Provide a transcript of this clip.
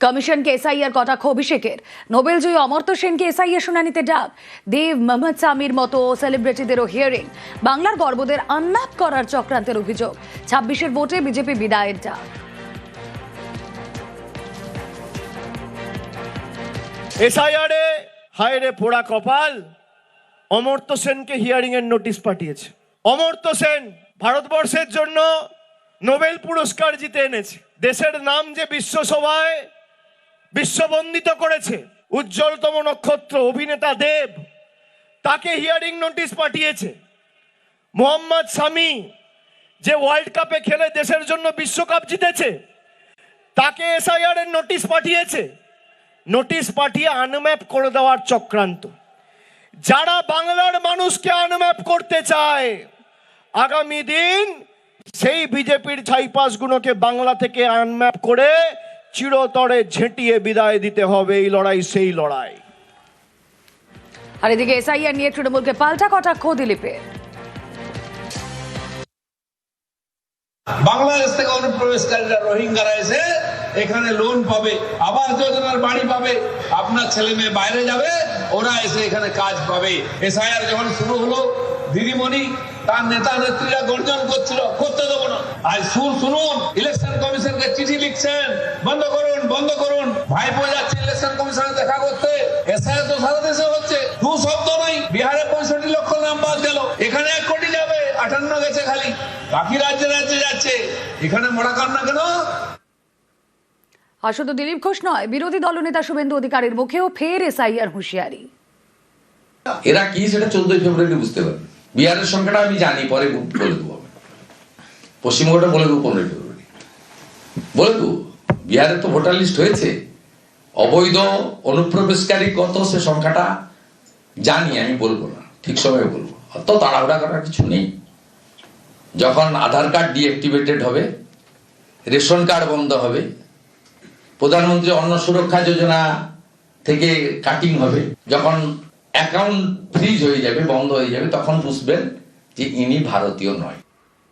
কমিশনকে এসআইআর কটাক্ষ অভিষেকের। নোবেলজয়ী অমর্ত্য সেনকে এসআইআর শুনানিতে ডাক। দেব, মোহাম্মদ সামির মতো সেলিব্রিটিদেরও হিয়ারিং। বাংলার গর্বদের আনম্যাপ করার চক্রান্তের অভিযোগ। 26-এর ভোটে বিজেপি বিদায়ের ডাক। এসআইআরে হায়রে পোড়া কপাল, অমর্ত্য সেনকে হিয়ারিং এর নোটিশ পাঠিয়েছে। অমর্ত্য সেন ভারতবর্ষের জন্য নোবেল পুরস্কার জিতে এনেছে। দেশের নাম যে বিশ্বসভায় বিশ্ববন্দিত করেছে, উজ্জ্বলতম নক্ষত্র অভিনেতা দেব, তাকে হিয়ারিং নোটিশ পাঠিয়েছে। মোহাম্মদ সামি যে ওয়ার্ল্ড কাপে খেলে দেশের জন্য বিশ্বকাপ জিতেছে, তাকে এসআইআর এর নোটিশ পাঠিয়েছে। নোটিশ পাঠিয়ে আনম্যাপ করে দেওয়ার চক্রান্ত। যারা বাংলার মানুষকে আনম্যাপ করতে চায়, আগামী দিন সেই বিজেপির ছাইপাসগুলোকে বাংলা থেকে আনম্যাপ করে চিরতরে ঝেঁটিয়ে বিদায় দিতে হবে। এই লড়াই সেই লড়াই। আর এদিকে এসআইআর নিয়ে তৃণমূলকে পাল্টা কটাক্ষ দিলীপের। বাংলাদেশ থেকে অনুপ্রবেশকারীরা রোহিঙ্গারা এসে এখানে লোন পাবে, আবাস যোজনার বাড়ি পাবে, আপনার ছেলে মেয়ে বাইরে যাবে, ওরা এসে এখানে কাজ পাবে। এসআইআর যখন শুরু হলো, দিদিমণি তার নেতা নেত্রীরা গর্জন করছিল, করতে দেবো না। আজ শুনুন, ইলেকশন কমিশনকে চিঠি লিখছেন, বন্ধ করুন, বন্ধ করুন। ভাইপো যাচ্ছে ইলেকশন কমিশনে দেখা করতে। এসআইআর তো সারা দেশে হচ্ছে, দু শব্দ নাই। বিহারে 65 লক্ষ নাম বাদ গেল, এখানে 1 কোটি যাবে, 58 গেছে খালি। বাকি রাজ্যে রাজ্যে যাচ্ছে, এখানে মরা কান্না কেন? আর শুধু দিলীপ ঘোষ নয়, বিরোধী দলনেতা শুভেন্দু অধিকারীর মুখেও ফের এসআইআর হুঁশিয়ারি। এরা কি সেটা 14 ফেব্রুয়ারি বুঝতে পারবে। বিহারের সংখ্যাটা আমি জানি, পরে বলে দেবো। পশ্চিমবঙ্গটা বলে দেবো 15 ফেব্রুয়ারি বলে দেবো। বিহারে তো ভোটার লিস্ট হয়েছে, অবৈধ অনুপ্রবেশকারী কত সে সংখ্যাটা জানি, আমি বলবো না, ঠিক সময় বলবো। অত তাড়াহুড়া করার কিছু নেই। যখন আধার কার্ড ডিঅ্যাক্টিভেটেড হবে, রেশন কার্ড বন্ধ হবে, প্রধানমন্ত্রী অন্ন সুরক্ষা যোজনা থেকে কাটিং হবে, যখন অ্যাকাউন্ট ফ্রিজ হয়ে যাবে, বন্ধ হয়ে যাবে, তখন বুঝবেন যে ইনি ভারতীয় নয়।